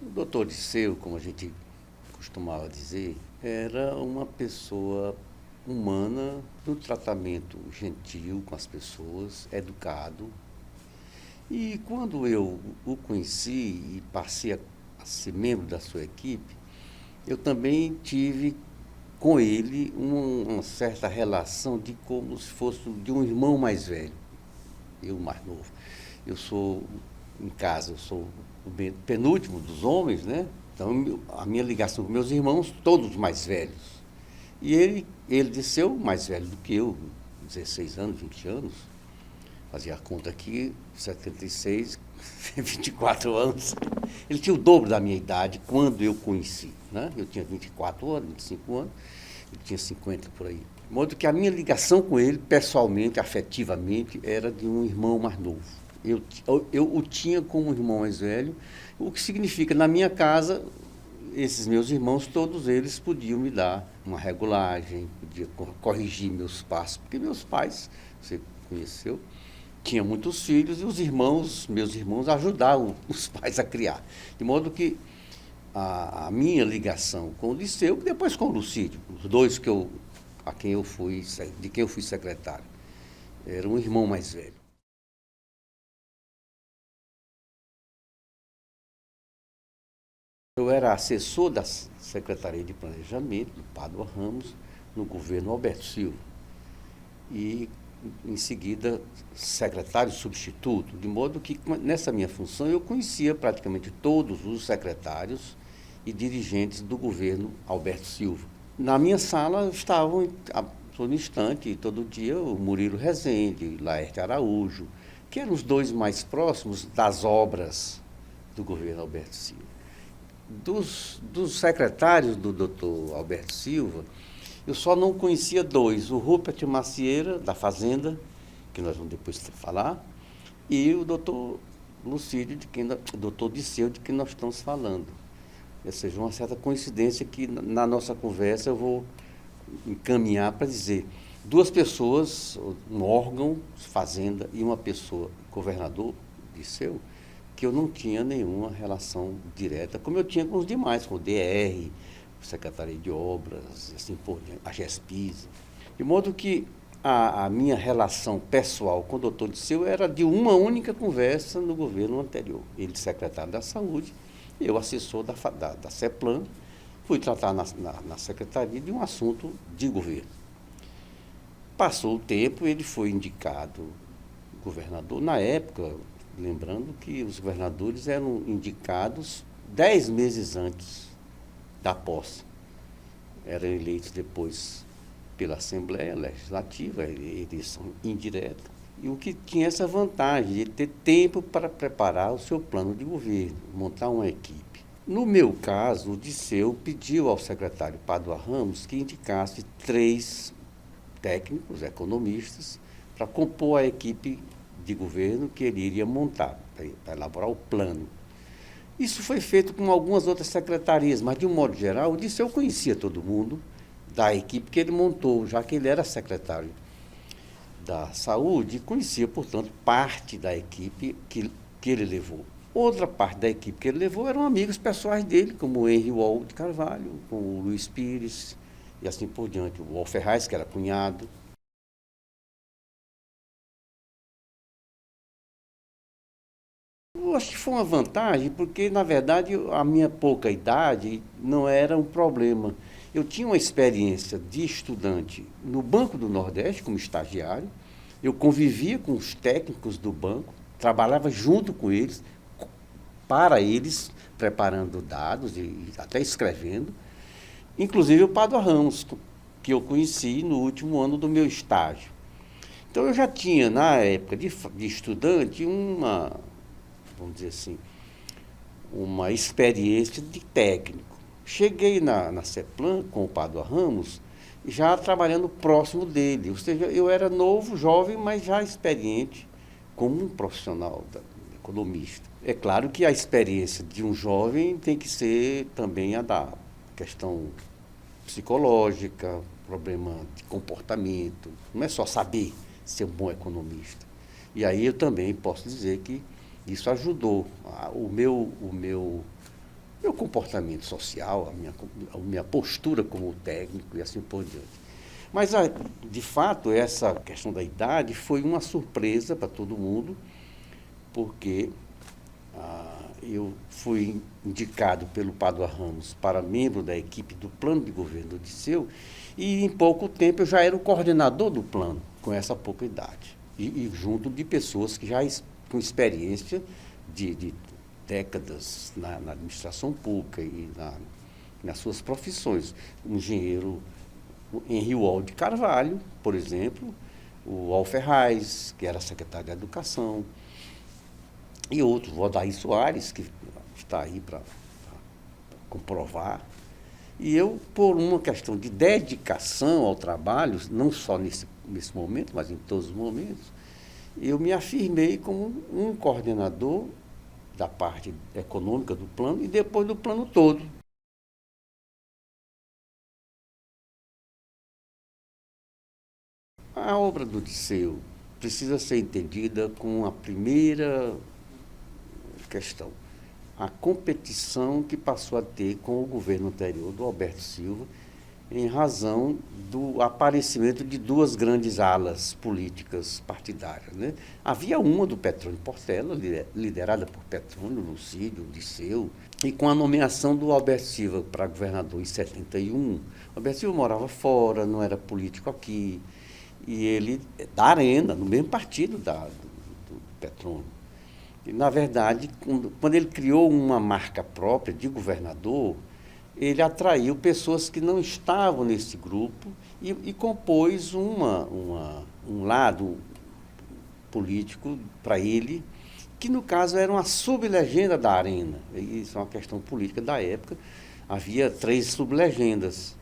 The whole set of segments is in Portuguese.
O doutor Disseu, como a gente costumava dizer, era uma pessoa humana, no tratamento gentil com as pessoas, educado. E quando eu o conheci e passei a ser membro da sua equipe, eu também tive com ele uma certa relação de como se fosse de um irmão mais velho, eu mais novo. Eu sou, em casa, eu sou o penúltimo dos homens, né? Então, a minha ligação com meus irmãos, todos mais velhos. E ele disse, eu mais velho do que eu, 16 anos, 20 anos, fazia a conta aqui, 76, 24 anos. Ele tinha o dobro da minha idade quando eu conheci, né? Eu tinha 24 anos, 25 anos, ele tinha 50 por aí. De modo que a minha ligação com ele, pessoalmente, afetivamente, era de um irmão mais novo. Eu o tinha como irmão mais velho, o que significa, na minha casa, esses meus irmãos, todos eles podiam me dar uma regulagem, podia corrigir meus passos, porque meus pais, você conheceu, tinha muitos filhos e os irmãos, meus irmãos, ajudavam os pais a criar. De modo que a minha ligação com o Liceu, e depois com o Lucídio, os dois de quem eu fui secretário, era um irmão mais velho. Eu era assessor da Secretaria de Planejamento, do Pádua Ramos, no governo Alberto Silva. E, em seguida, secretário substituto, de modo que, nessa minha função, eu conhecia praticamente todos os secretários e dirigentes do governo Alberto Silva. Na minha sala estavam, a todo instante, todo dia, o Murilo Rezende, Laerte Araújo, que eram os dois mais próximos das obras do governo Alberto Silva. Dos secretários do doutor Alberto Silva, eu só não conhecia dois, o Rupert Macieira, da Fazenda, que nós vamos depois falar, e o doutor Lucídio, o doutor Disseu, de quem nós estamos falando. Ou seja, uma certa coincidência que na nossa conversa eu vou encaminhar para dizer duas pessoas, um órgão, Fazenda, e uma pessoa, governador Disseu, que eu não tinha nenhuma relação direta, como eu tinha com os demais, com o DR, Secretaria de Obras, assim por diante, a GESPIS. De modo que a minha relação pessoal com o doutor Disseu era de uma única conversa no governo anterior. Ele secretário da Saúde, eu assessor da CEPLAN, fui tratar na secretaria de um assunto de governo. Passou o tempo, ele foi indicado governador. Na época, lembrando que os governadores eram indicados 10 meses antes da posse. Eram eleitos depois pela Assembleia Legislativa, eleição indireta, e o que tinha essa vantagem de ter tempo para preparar o seu plano de governo, montar uma equipe. No meu caso, o Disseu pediu ao secretário Pádua Ramos que indicasse 3 técnicos, economistas, para compor a equipe de governo que ele iria montar, para elaborar o plano. Isso foi feito com algumas outras secretarias, mas, de um modo geral, o Disseu conhecia todo mundo da equipe que ele montou, já que ele era secretário da Saúde e conhecia, portanto, parte da equipe que ele levou. Outra parte da equipe que ele levou eram amigos pessoais dele, como o Henry Wall de Carvalho, como o Luiz Pires e assim por diante. O Wall Ferraz, que era cunhado. Eu acho que foi uma vantagem, porque, na verdade, a minha pouca idade não era um problema. Eu tinha uma experiência de estudante no Banco do Nordeste, como estagiário. Eu convivia com os técnicos do banco, trabalhava junto com eles, para eles, preparando dados e até escrevendo. Inclusive o Pádua Ramos, que eu conheci no último ano do meu estágio. Então eu já tinha, na época de estudante, vamos dizer assim, uma experiência de técnico. Cheguei na CEPLAN com o Pádua Ramos, já trabalhando próximo dele. Ou seja, eu era novo, jovem, mas já experiente como um profissional economista. É claro que a experiência de um jovem tem que ser também a da questão psicológica, problema de comportamento. Não é só saber ser um bom economista. E aí eu também posso dizer que isso ajudou. meu comportamento social, a minha postura como técnico e assim por diante. Mas, de fato, essa questão da idade foi uma surpresa para todo mundo, porque eu fui indicado pelo Padua Ramos para membro da equipe do plano de governo do Disseu, e em pouco tempo eu já era o coordenador do plano, com essa pouca idade. E junto de pessoas que já com experiência de décadas na administração pública e nas suas profissões. O engenheiro Henri Wald de Carvalho, por exemplo, o Alferraz, que era secretário de Educação, e outros, o Odair Soares, que está aí para comprovar. E eu, por uma questão de dedicação ao trabalho, não só nesse momento, mas em todos os momentos, eu me afirmei como um coordenador da parte econômica do plano e depois do plano todo. A obra do Disseu precisa ser entendida com a primeira questão. A competição que passou a ter com o governo anterior do Alberto Silva, em razão do aparecimento de duas grandes alas políticas partidárias, né? Havia uma do Petrônio Portela, liderada por Petrônio, Lucídio, Disseu, e com a nomeação do Alberto Silva para governador em 71, o Alberto Silva morava fora, não era político aqui, e ele, da Arena, no mesmo partido do Petrônio. E, na verdade, quando ele criou uma marca própria de governador, ele atraiu pessoas que não estavam nesse grupo e compôs um lado político para ele, que no caso era uma sublegenda da Arena. Isso é uma questão política da época. Havia 3 sublegendas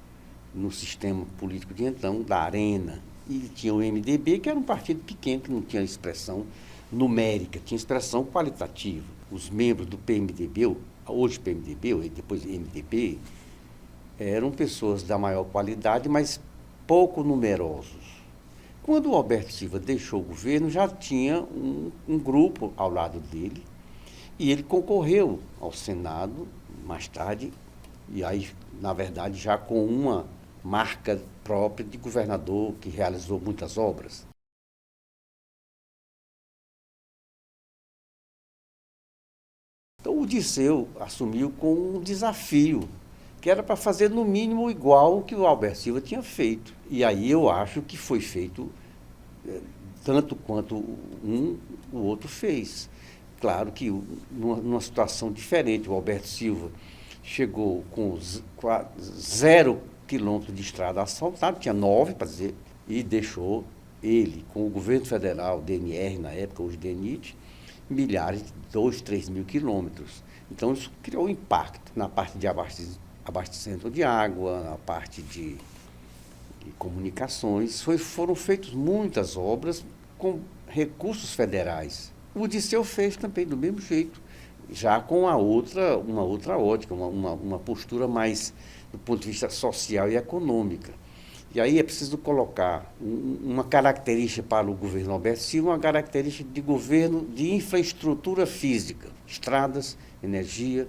no sistema político de então, da Arena. E tinha o MDB, que era um partido pequeno, que não tinha expressão numérica, tinha expressão qualitativa. Os membros do PMDB, hoje PMDB, e depois MDB, eram pessoas da maior qualidade, mas pouco numerosos. Quando o Alberto Silva deixou o governo, já tinha um grupo ao lado dele, e ele concorreu ao Senado mais tarde, e aí, na verdade, já com uma marca própria de governador que realizou muitas obras. Então, o Disseu assumiu com um desafio, que era para fazer no mínimo igual o que o Alberto Silva tinha feito. E aí eu acho que foi feito tanto quanto o outro fez. Claro que numa situação diferente, o Alberto Silva chegou com 0 quilômetros de estrada asfaltada, tinha 9, para dizer, e deixou ele, com o governo federal, DNR na época, hoje DENIT, milhares, 2, 3 mil quilômetros. Então, isso criou impacto na parte de abastecimento de água, na parte de comunicações. Foram feitas muitas obras com recursos federais. O Disseu fez também do mesmo jeito, já com uma outra ótica, uma postura mais do ponto de vista social e econômica. E aí é preciso colocar uma característica para o governo Alberto Silva, uma característica de governo de infraestrutura física, estradas, energia,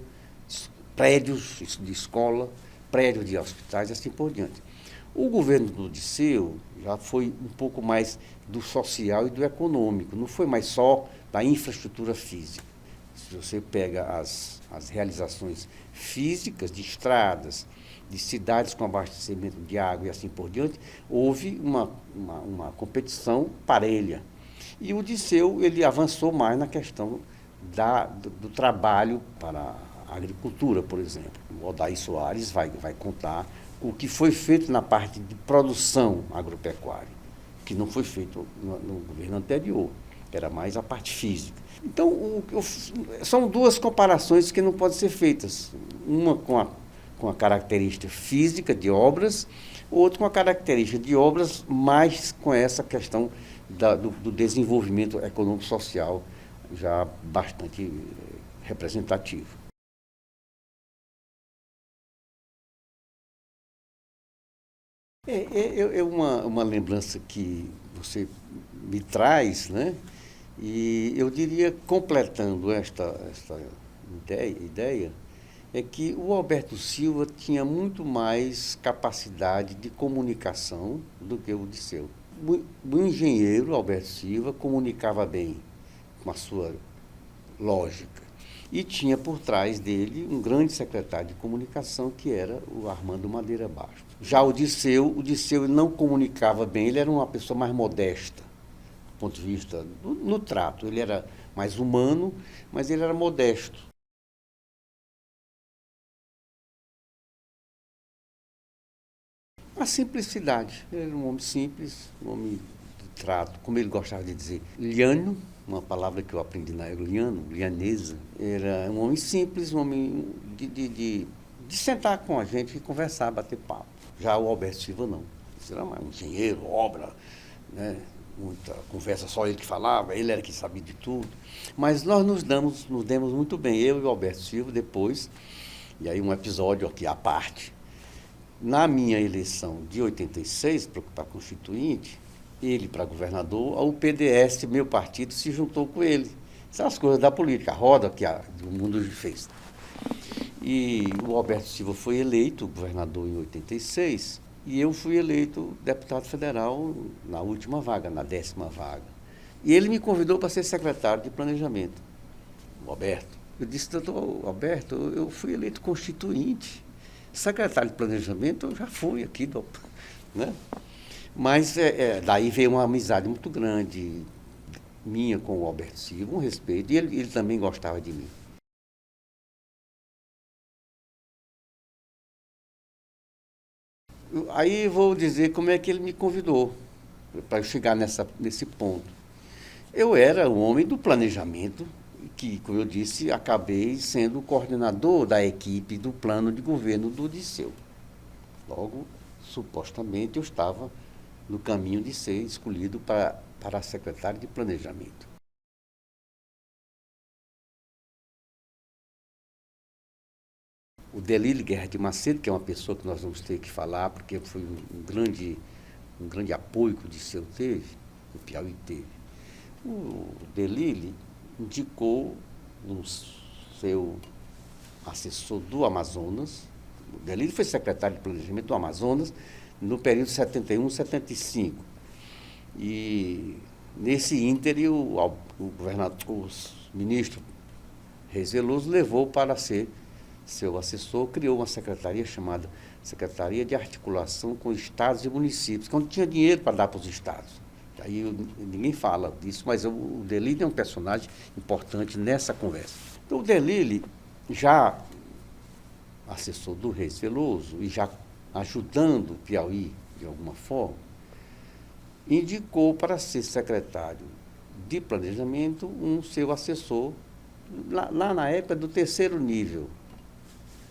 prédios de escola, prédios de hospitais e assim por diante. O governo do Disseu já foi um pouco mais do social e do econômico, não foi mais só da infraestrutura física. Se você pega as realizações físicas de estradas, de cidades com abastecimento de água e assim por diante, houve uma competição parelha. E o Disseu, ele avançou mais na questão do trabalho para a agricultura, por exemplo. O Odair Soares vai contar o que foi feito na parte de produção agropecuária, que não foi feito no governo anterior, que era mais a parte física. Então, são duas comparações que não podem ser feitas. Uma com a característica física de obras, outra com a característica de obras, mais com essa questão do desenvolvimento econômico-social já bastante representativo. É uma lembrança que você me traz, né? E eu diria, completando esta ideia, é que o Alberto Silva tinha muito mais capacidade de comunicação do que o Disseu. O engenheiro Alberto Silva comunicava bem com a sua lógica e tinha por trás dele um grande secretário de comunicação que era o Armando Madeira Bastos. Já o Disseu não comunicava bem, ele era uma pessoa mais modesta, do ponto de vista no trato. Ele era mais humano, mas ele era modesto. A simplicidade. Ele era um homem simples, um homem de trato, como ele gostava de dizer, liano, uma palavra que eu aprendi na liano, lianesa. Era um homem simples, um homem de sentar com a gente e conversar, bater papo. Já o Alberto Silva não. Ele era um engenheiro, obra, né? Muita conversa, só ele que falava, ele era que sabia de tudo. Mas nós nos demos muito bem, eu e o Alberto Silva, depois, e aí um episódio aqui à parte. Na minha eleição de 86, para constituinte, ele para governador, o PDS, meu partido, se juntou com ele. São as coisas da política, a roda que o mundo fez. E o Alberto Silva foi eleito governador em 86 e eu fui eleito deputado federal na última vaga, na 10ª vaga. E ele me convidou para ser secretário de planejamento, o Alberto. Eu disse, doutor Alberto, eu fui eleito constituinte. Secretário de planejamento eu já fui aqui, né? Mas daí veio uma amizade muito grande minha com o Alberto Silva, um respeito, e ele também gostava de mim. Aí vou dizer como é que ele me convidou para eu chegar nesse ponto. Eu era um homem do planejamento, que, como eu disse, acabei sendo o coordenador da equipe do plano de governo do Disseu. Logo, supostamente, eu estava no caminho de ser escolhido para secretário de planejamento. O Delírio Guerra de Macedo, que é uma pessoa que nós vamos ter que falar, porque foi um grande apoio que o Disseu teve, o Piauí teve. O Delírio indicou um seu assessor do Amazonas. O Delírio foi secretário de planejamento do Amazonas no período 71-75. E nesse ínterim, o ministro Reis Veloso levou para ser seu assessor, criou uma secretaria chamada Secretaria de Articulação com Estados e Municípios, quando tinha dinheiro para dar para os estados. Aí ninguém fala disso, mas o Delírio é um personagem importante nessa conversa. Então, o Delírio, já assessor do Reis Veloso e já ajudando o Piauí de alguma forma, indicou para ser secretário de planejamento um seu assessor, lá na época do 3º nível.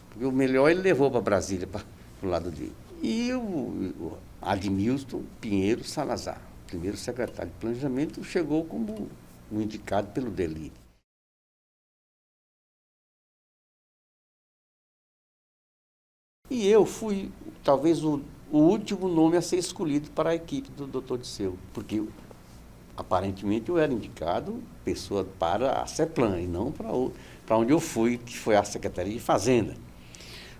Porque o melhor ele levou para Brasília, para o lado dele. E o Admilson Pinheiro Salazar, primeiro secretário de planejamento, chegou como um indicado pelo Delírio. E eu fui, talvez, o último nome a ser escolhido para a equipe do Dr. Disseu, porque aparentemente eu era indicado pessoa para a CEPLAN e não para onde eu fui, que foi a Secretaria de Fazenda.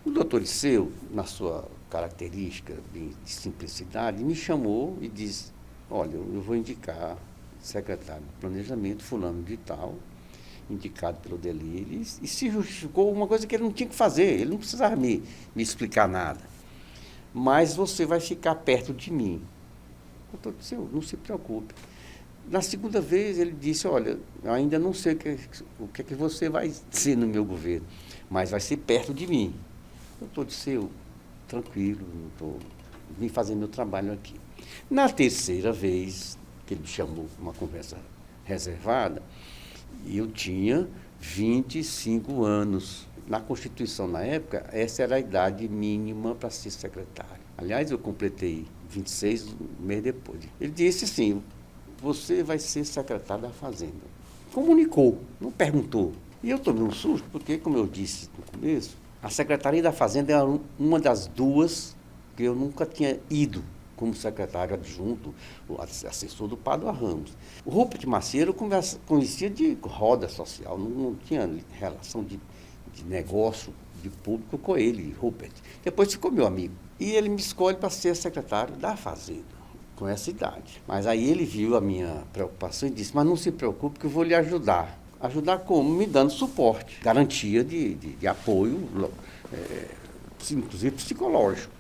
O Dr. Disseu, na sua característica de simplicidade, me chamou e disse, olha, eu vou indicar secretário de planejamento, fulano de tal, indicado pelo Delírio, e se justificou uma coisa que ele não tinha que fazer, ele não precisava me explicar nada. Mas você vai ficar perto de mim. O doutor disse, não se preocupe. Na segunda vez ele disse, olha, eu ainda não sei o que é que você vai ser no meu governo, mas vai ser perto de mim. O doutor disse, tranquilo, vim fazer meu trabalho aqui. Na terceira vez que ele me chamou para uma conversa reservada, eu tinha 25 anos. Na Constituição, na época, essa era a idade mínima para ser secretário. Aliás, eu completei 26 um mês depois. Ele disse assim, você vai ser secretário da Fazenda. Comunicou, não perguntou. E eu tomei um susto, porque, como eu disse no começo, a Secretaria da Fazenda era uma das duas que eu nunca tinha ido como secretário adjunto, assessor do Padua Ramos. O Rupert Macedo eu conhecia de roda social, não tinha relação de de negócio, de público com ele, Rupert. Depois ficou meu amigo. E ele me escolhe para ser secretário da Fazenda, com essa idade. Mas aí ele viu a minha preocupação e disse, mas não se preocupe que eu vou lhe ajudar. Ajudar como? Me dando suporte, garantia de apoio, inclusive psicológico.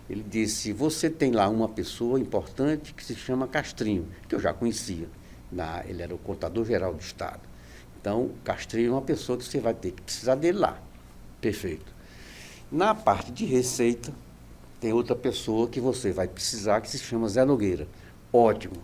Ele disse, você tem lá uma pessoa importante que se chama Castrinho, que eu já conhecia. Ele era o contador-geral do Estado. Então, Castrinho é uma pessoa que você vai ter que precisar dele lá. Perfeito. Na parte de receita, tem outra pessoa que você vai precisar, que se chama Zé Nogueira. Ótimo.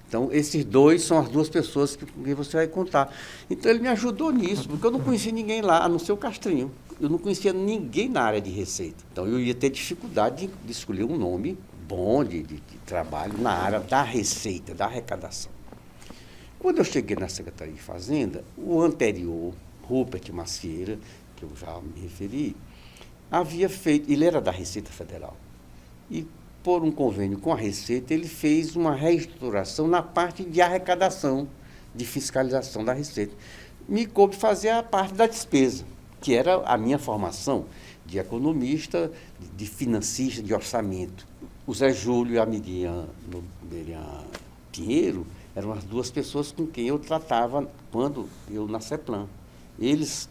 Então, esses dois são as duas pessoas com quem você vai contar. Então, ele me ajudou nisso, porque eu não conhecia ninguém lá, a não ser o Castrinho. Eu não conhecia ninguém na área de receita. Então, eu ia ter dificuldade de escolher um nome bom de trabalho na área da receita, da arrecadação. Quando eu cheguei na Secretaria de Fazenda, o anterior, Rupert Macieira, que eu já me referi, havia feito, ele era da Receita Federal, e por um convênio com a Receita, ele fez uma reestruturação na parte de arrecadação, de fiscalização da Receita. Me coube fazer a parte da despesa, que era a minha formação de economista, de financista, de orçamento. O Zé Júlio e a Miriam Pinheiro eram as duas pessoas com quem eu tratava quando eu na CEPLAN. Eles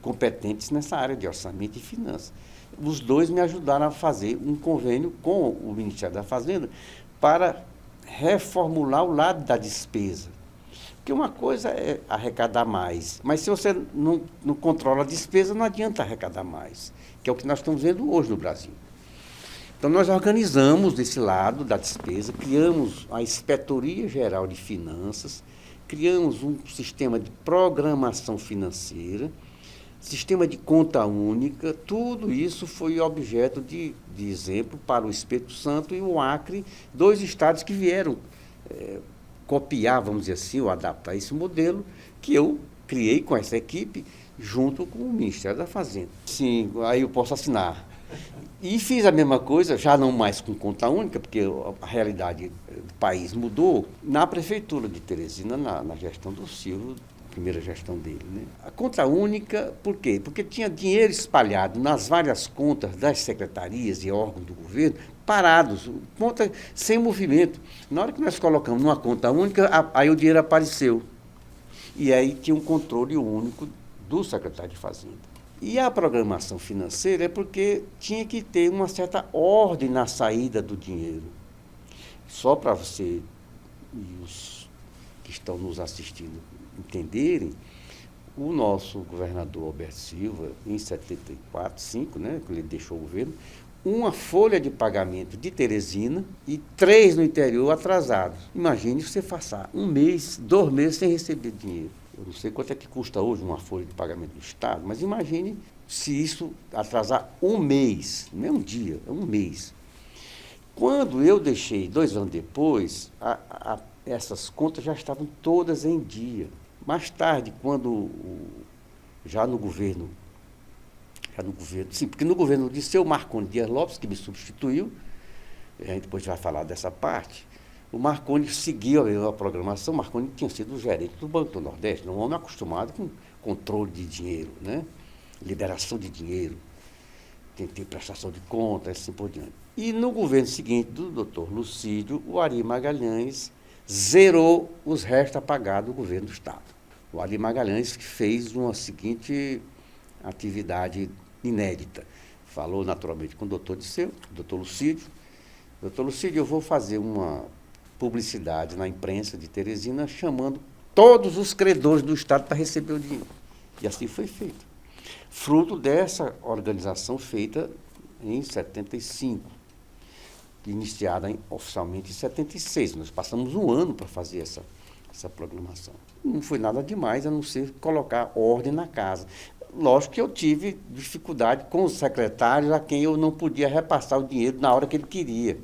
competentes nessa área de orçamento e finanças. Os dois me ajudaram a fazer um convênio com o Ministério da Fazenda para reformular o lado da despesa. Porque uma coisa é arrecadar mais, mas se você não controla a despesa, não adianta arrecadar mais, que é o que nós estamos vendo hoje no Brasil. Então, nós organizamos esse lado da despesa, criamos a Inspetoria Geral de Finanças, criamos um sistema de programação financeira, sistema de conta única, tudo isso foi objeto de exemplo para o Espírito Santo e o Acre, dois estados que vieram copiar, vamos dizer assim, ou adaptar esse modelo que eu criei com essa equipe, junto com o Ministério da Fazenda. Sim, aí eu posso assinar. E fiz a mesma coisa, já não mais com conta única, porque a realidade do país mudou, na Prefeitura de Teresina, na gestão do Silvio, primeira gestão dele. Né? A conta única, por quê? Porque tinha dinheiro espalhado nas várias contas das secretarias e órgãos do governo, parados, conta sem movimento. Na hora que nós colocamos numa conta única, aí o dinheiro apareceu. E aí tinha um controle único do secretário de Fazenda. E a programação financeira é porque tinha que ter uma certa ordem na saída do dinheiro. Só para você e os que estão nos assistindo entenderem, o nosso governador Alberto Silva, em 74, 5, né, quando ele deixou o governo, uma folha de pagamento de Teresina e 3 no interior atrasados. Imagine você passar 1 mês, 2 meses sem receber dinheiro. Eu não sei quanto é que custa hoje uma folha de pagamento do Estado, mas imagine se isso atrasar 1 mês, não é um dia, é 1 mês. Quando eu deixei, 2 anos depois, essas contas já estavam todas em dia. Mais tarde, quando já no governo, sim, porque no governo de seu Marconi Dias Lopes, que me substituiu, a gente depois vai falar dessa parte, o Marconi seguiu a programação. O Marconi tinha sido o gerente do Banco do Nordeste, um homem acostumado com controle de dinheiro, né? Liberação de dinheiro, tem prestação de contas, assim por diante. E no governo seguinte, do doutor Lucídio, o Ari Magalhães zerou os restos a pagar do governo do Estado. O Ari Magalhães fez uma seguinte atividade inédita. Falou naturalmente com o doutor Disseu, doutor Lucídio. Doutor Lucídio, eu vou fazer uma publicidade na imprensa de Teresina chamando todos os credores do Estado para receber o dinheiro. E assim foi feito. Fruto dessa organização feita em 75, iniciada oficialmente em 76. Nós passamos 1 ano para fazer essa programação. Não foi nada demais, a não ser colocar ordem na casa. Lógico que eu tive dificuldade com os secretários a quem eu não podia repassar o dinheiro na hora que ele queria.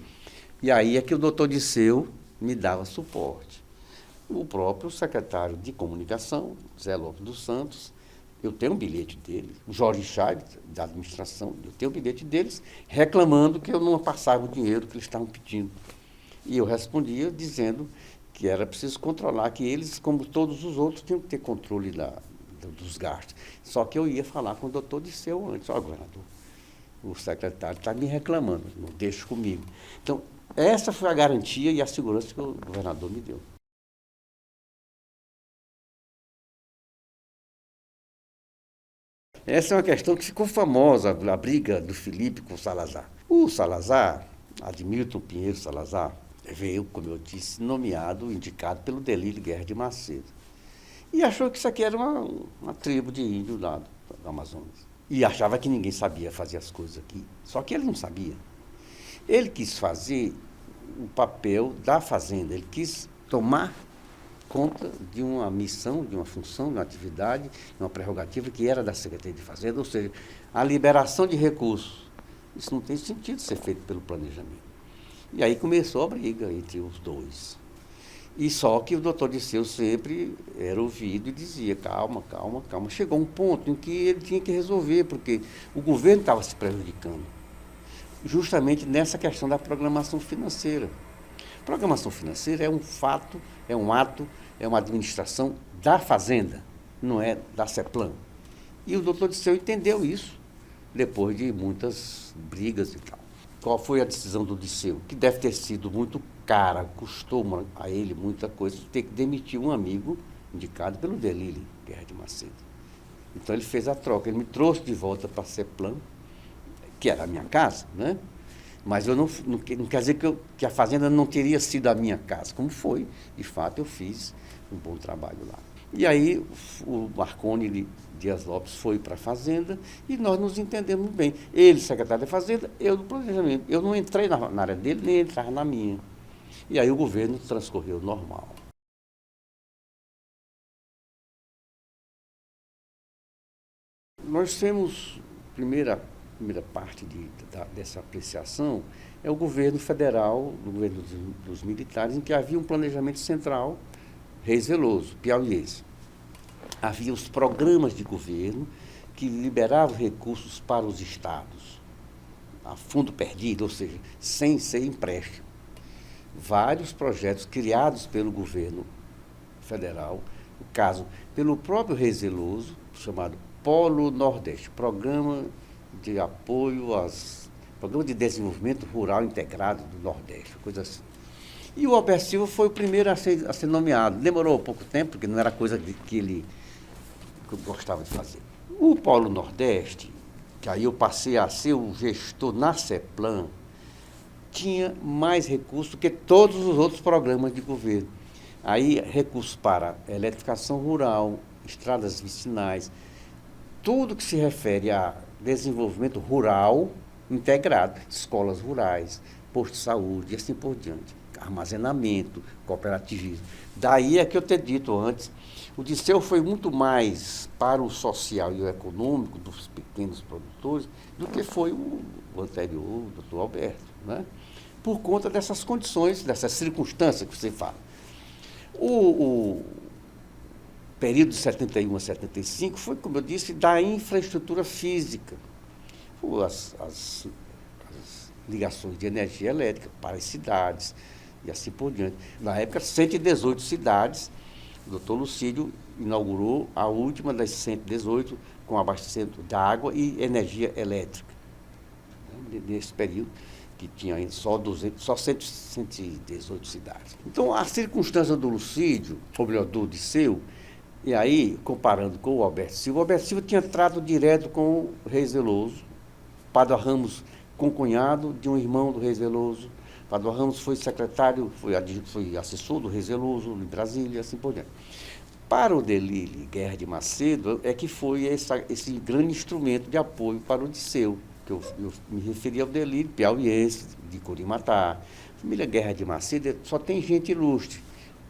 E aí é que o doutor Disseu me dava suporte. O próprio secretário de Comunicação, Zé Lopes dos Santos, eu tenho um bilhete dele, o Jorge Chaves, da administração, eu tenho um bilhete deles reclamando que eu não passava o dinheiro que eles estavam pedindo. E eu respondia dizendo que era preciso controlar, que eles, como todos os outros, tinham que ter controle dos gastos. Só que eu ia falar com o doutor Disseu antes, ó, governador, o secretário está me reclamando, não deixa comigo. Então, essa foi a garantia e a segurança que o governador me deu. Essa é uma questão que ficou famosa, a briga do Felipe com o Salazar. O Salazar, Admilton Pinheiro Salazar, veio, como eu disse, nomeado, indicado pelo Delírio Guerra de Macedo. E achou que isso aqui era uma tribo de índios lá do Amazonas. E achava que ninguém sabia fazer as coisas aqui. Só que ele não sabia. Ele quis fazer o papel da fazenda, ele quis tomar conta de uma missão, de uma função, de uma atividade, de uma prerrogativa que era da Secretaria de Fazenda, ou seja, a liberação de recursos. Isso não tem sentido ser feito pelo planejamento. E aí começou a briga entre os dois. E só que o doutor Disseu sempre era ouvido e dizia, calma, calma, calma. Chegou um ponto em que ele tinha que resolver, porque o governo estava se prejudicando, justamente nessa questão da programação financeira. Programação financeira é um fato, é um ato, é uma administração da Fazenda, não é da CEPLAN. E o doutor Disseu entendeu isso, depois de muitas brigas e tal. Qual foi a decisão do Disseu? Que deve ter sido muito cara, custou a ele muita coisa, ter que demitir um amigo indicado pelo Delírio Guerra de Macedo. Então ele fez a troca, ele me trouxe de volta para a CEPLAN, que era a minha casa, né? Mas eu não quer dizer que a fazenda não teria sido a minha casa, como foi. De fato, eu fiz um bom trabalho lá. E aí o Marconi Dias Lopes foi para a fazenda e nós nos entendemos bem. Ele, secretário da Fazenda, eu do planejamento. Eu não entrei na área dele, nem ele estava na minha. E aí o governo transcorreu normal. Nós temos, primeira parte dessa apreciação é o governo federal, o governo dos militares, em que havia um planejamento central, Reis Veloso, piauiense. Havia os programas de governo que liberavam recursos para os estados, a fundo perdido, ou seja, sem ser empréstimo. Vários projetos criados pelo governo federal, no caso, pelo próprio Reis Veloso, chamado Polo Nordeste, Programa de Apoio Programa de Desenvolvimento Rural Integrado do Nordeste, coisa assim. E o Alberto Silva foi o primeiro a ser nomeado. Demorou pouco tempo, porque não era coisa que ele gostava de fazer. O Polo Nordeste, que aí eu passei a ser o gestor na CEPLAN, tinha mais recursos do que todos os outros programas de governo. Aí, recursos para eletrificação rural, estradas vicinais, tudo que se refere a desenvolvimento rural integrado, escolas rurais, posto de saúde e assim por diante, armazenamento, cooperativismo. Daí é que eu ter dito antes, o Disseu foi muito mais para o social e o econômico dos pequenos produtores do que foi o anterior, o doutor Alberto, né? Por conta dessas condições, dessas circunstâncias que você fala. O período de 71 a 75 foi, como eu disse, da infraestrutura física. As ligações de energia elétrica para as cidades e assim por diante. Na época, 118 cidades, o doutor Lucídio inaugurou a última das 118 com abastecimento de água e energia elétrica. Nesse período, que tinha só 118 cidades. Então, a circunstância do Lucídio, ou melhor, do Disseu, e aí, comparando com o Alberto Silva tinha trato direto com o Reis Veloso. Padua Ramos, concunhado de um irmão do Reis Veloso. Padua Ramos foi secretário, foi assessor do Reis Veloso em Brasília, assim por diante. Para o Delírio Guerra de Macedo, é que foi esse grande instrumento de apoio para o Disseu, que eu me referi ao Delírio piauiense, de Curimatá. A família Guerra de Macedo só tem gente ilustre.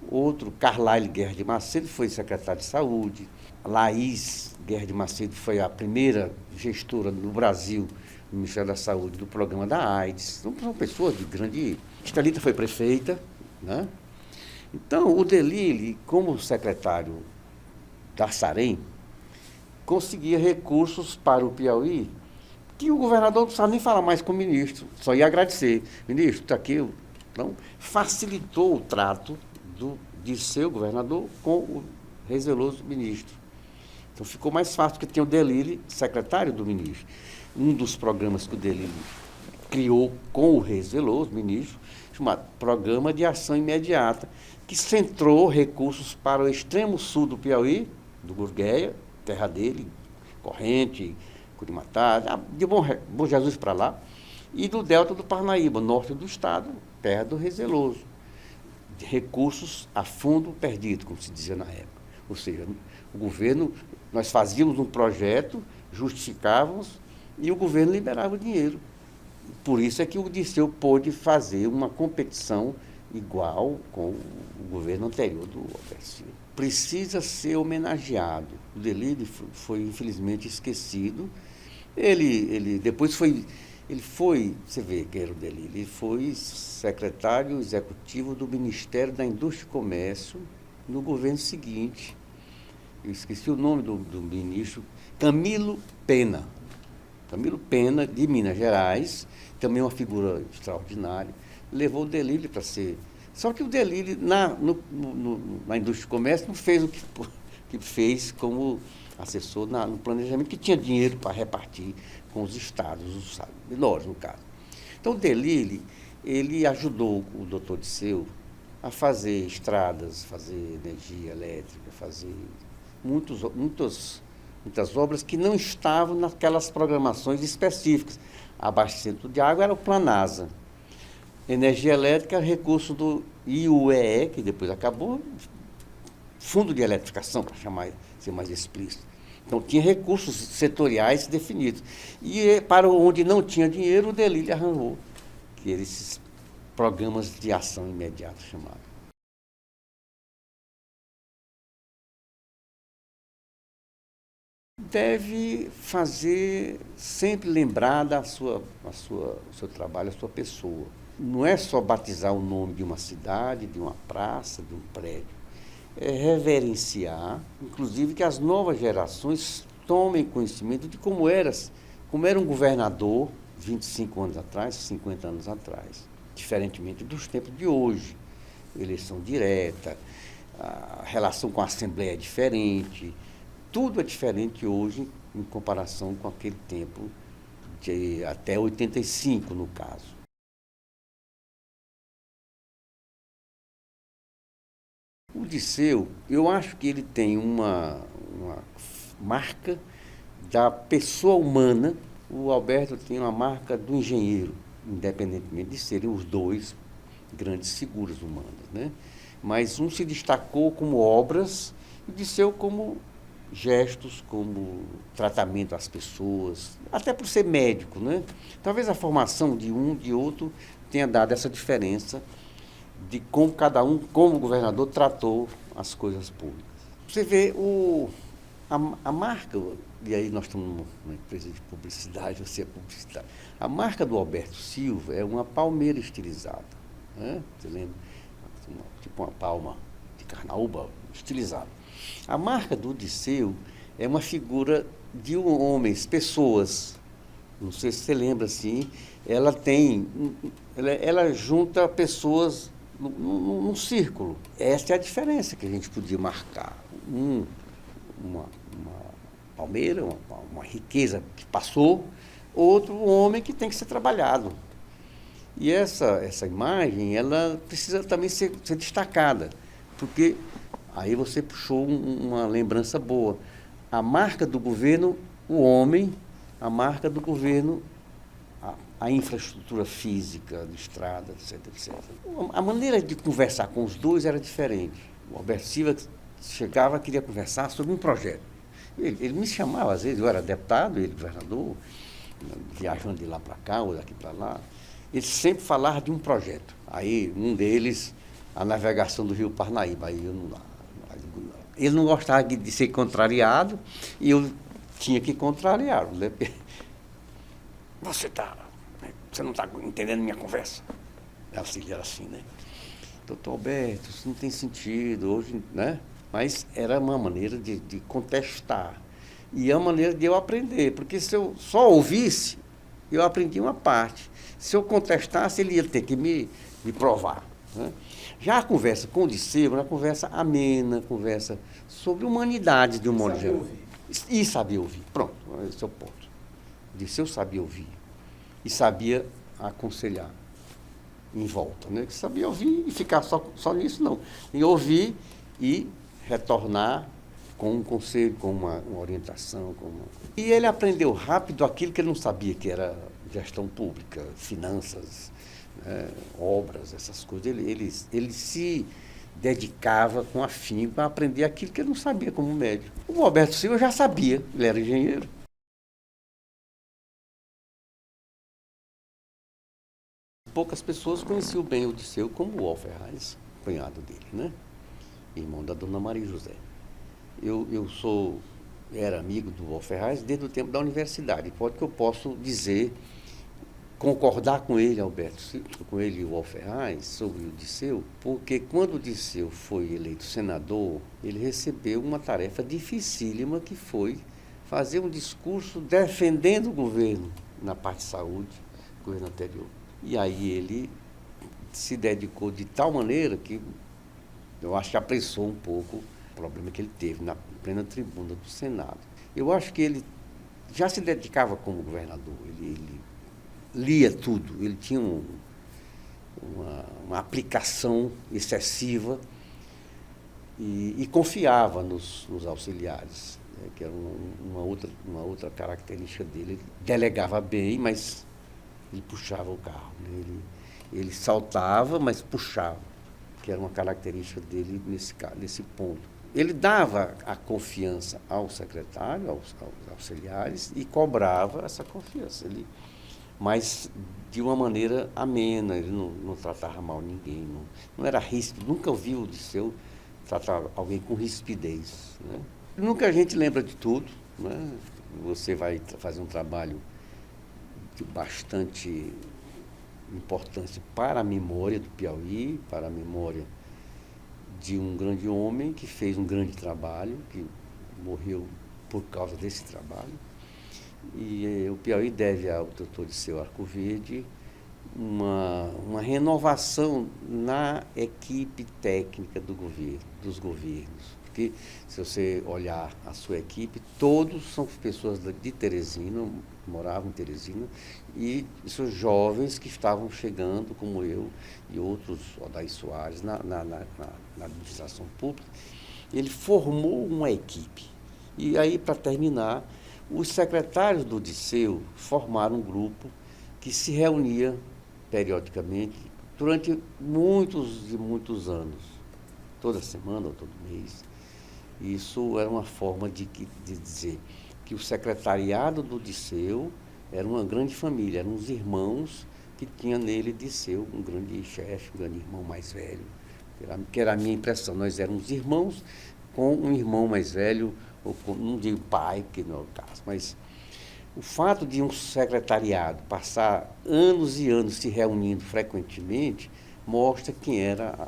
Outro, Carlyle Guerra de Macedo, foi secretário de Saúde. Laís Guerra de Macedo foi a primeira gestora no Brasil, no Ministério da Saúde, do programa da AIDS. São pessoas de grande... Estelita foi prefeita, né? Então, o Delírio, como secretário da Sarém, conseguia recursos para o Piauí, que o governador não precisava nem falar mais com o ministro, só ia agradecer. Ministro, está aqui. Então, facilitou o trato de seu governador com o Reis Veloso ministro. Então ficou mais fácil, porque tinha o Delille, secretário do ministro. Um dos programas que o Delille criou com o Reis Veloso, ministro, chamado Programa de Ação Imediata, que centrou recursos para o extremo sul do Piauí, do Gurgueia, terra dele, Corrente, Curimatá, de Bom Jesus para lá, e do delta do Parnaíba, norte do estado, terra do Reis Veloso. De recursos a fundo perdido, como se dizia na época. Ou seja, o governo, nós fazíamos um projeto, justificávamos, e o governo liberava o dinheiro. Por isso é que o Dirceu pôde fazer uma competição igual com o governo anterior do Alberto Silva. Precisa ser homenageado. O Delille foi infelizmente esquecido. Ele depois foi, você vê que era o Delille, ele foi secretário executivo do Ministério da Indústria e Comércio no governo seguinte. Eu esqueci o nome do ministro, Camilo Pena. Camilo Pena, de Minas Gerais, também uma figura extraordinária, levou o Delille para ser... Só que o Delille, na indústria de comércio, não fez o que fez como assessor no planejamento, que tinha dinheiro para repartir com os estados, os estados menores, no caso. Então, o Delille, ele ajudou o doutor Dirceu a fazer estradas, fazer energia elétrica, fazer muitas obras que não estavam naquelas programações específicas. Abastecimento de água era o Planasa. Energia elétrica, recurso do IUEE, que depois acabou, Fundo de Eletrificação, para ser mais explícito. Então, tinha recursos setoriais definidos. E para onde não tinha dinheiro, o Delille arranjou esses programas de ação imediata chamados. Deve fazer, sempre lembrar o seu trabalho, a sua pessoa. Não é só batizar o nome de uma cidade, de uma praça, de um prédio. É reverenciar, inclusive que as novas gerações tomem conhecimento de como era um governador 25 anos atrás, 50 anos atrás, diferentemente dos tempos de hoje. Eleição direta, a relação com a Assembleia é diferente. Tudo é diferente hoje em comparação com aquele tempo, de até 85, no caso. O Dirceu, eu acho que ele tem uma marca da pessoa humana. O Alberto tem uma marca do engenheiro, independentemente de serem os dois grandes figuras humanas, né? Mas um se destacou como obras e o Dirceu como gestos, como tratamento às pessoas, até por ser médico, né? Talvez a formação de um, de outro, tenha dado essa diferença de como cada um, como o governador, tratou as coisas públicas. Você vê a marca, e aí nós estamos numa empresa de publicidade, você é publicitário, a marca do Alberto Silva é uma palmeira estilizada, né? Você lembra? Tipo uma palma de carnaúba estilizada. A marca do Dirceu é uma figura de homens, pessoas. Não sei se você lembra assim. Ela junta pessoas num círculo. Essa é a diferença que a gente podia marcar. Uma palmeira, uma riqueza que passou, outro homem que tem que ser trabalhado. E essa imagem, ela precisa também ser destacada, porque aí você puxou uma lembrança boa. A marca do governo, o homem, a marca do governo, a infraestrutura física, de estrada, etc, etc. A maneira de conversar com os dois era diferente. O Alberto Silva chegava, queria conversar sobre um projeto. Ele me chamava, às vezes, eu era deputado, ele governador, viajando de lá para cá ou daqui para lá. Ele sempre falava de um projeto. Aí, um deles, a navegação do Rio Parnaíba. Aí ele não gostava de ser contrariado e eu tinha que contrariá-lo, né? Você não está entendendo minha conversa. Ele era assim, né? Doutor Alberto, isso não tem sentido hoje, né? Mas era uma maneira de contestar. E é uma maneira de eu aprender, porque se eu só ouvisse, eu aprendi uma parte. Se eu contestasse, ele ia ter que me provar, né? Já a conversa com o Dirceu, uma conversa amena, conversa sobre humanidade de um modo geral. E sabia ouvir. Pronto, esse é o ponto. Disseu sabia ouvir. E sabia aconselhar em volta, né? Que sabia ouvir e ficar só nisso, não. E ouvir e retornar com um conselho, com uma orientação. E ele aprendeu rápido aquilo que ele não sabia, que era gestão pública, finanças, né, obras, essas coisas. Ele se dedicava com afinco a aprender aquilo que ele não sabia como médico. O Alberto Silva já sabia, ele era engenheiro. Poucas pessoas conheciam bem o Disseu como o Ferraz, cunhado dele, né? Irmão da dona Maria José. Eu era amigo do Ferraz desde o tempo da universidade. Pode que eu posso dizer, concordar com ele, Alberto, com ele e o Ferraz, sobre o Disseu, porque quando o Disseu foi eleito senador, ele recebeu uma tarefa dificílima, que foi fazer um discurso defendendo o governo na parte de saúde, o governo anterior. E aí ele se dedicou de tal maneira que eu acho que apressou um pouco o problema que ele teve na plena tribuna do Senado. Eu acho que ele já se dedicava como governador, ele lia tudo, ele tinha uma aplicação excessiva e confiava nos auxiliares, né, que era uma outra característica dele. Ele delegava bem, mas ele puxava o carro, né? Ele saltava, mas puxava, que era uma característica dele nesse ponto. Ele dava a confiança ao secretário, aos auxiliares, e cobrava essa confiança. Mas de uma maneira amena, ele não tratava mal ninguém, não era ríspido. Nunca ouvi o Disseu tratar alguém com rispidez, né? Nunca a gente lembra de tudo, né? Você vai fazer um trabalho de bastante importância para a memória do Piauí, para a memória de um grande homem que fez um grande trabalho, que morreu por causa desse trabalho. E o Piauí deve ao doutor Disseu Arcoverde uma renovação na equipe técnica dos governos. Porque, se você olhar a sua equipe, todos são pessoas de Teresina, moravam em Teresina, e são jovens que estavam chegando, como eu e outros, Odair Soares, na administração pública. Ele formou uma equipe. E aí, para terminar, os secretários do Disseu formaram um grupo que se reunia periodicamente durante muitos e muitos anos, toda semana ou todo mês. Isso era uma forma de dizer que o secretariado do Disseu era uma grande família, eram os irmãos que tinha nele Disseu, um grande chefe, um grande irmão mais velho, que era a minha impressão. Nós éramos irmãos com um irmão mais velho, ou não digo pai, porque não é o caso, mas o fato de um secretariado passar anos e anos se reunindo frequentemente mostra quem era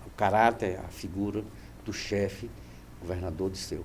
o caráter, a figura do chefe governador Disseu.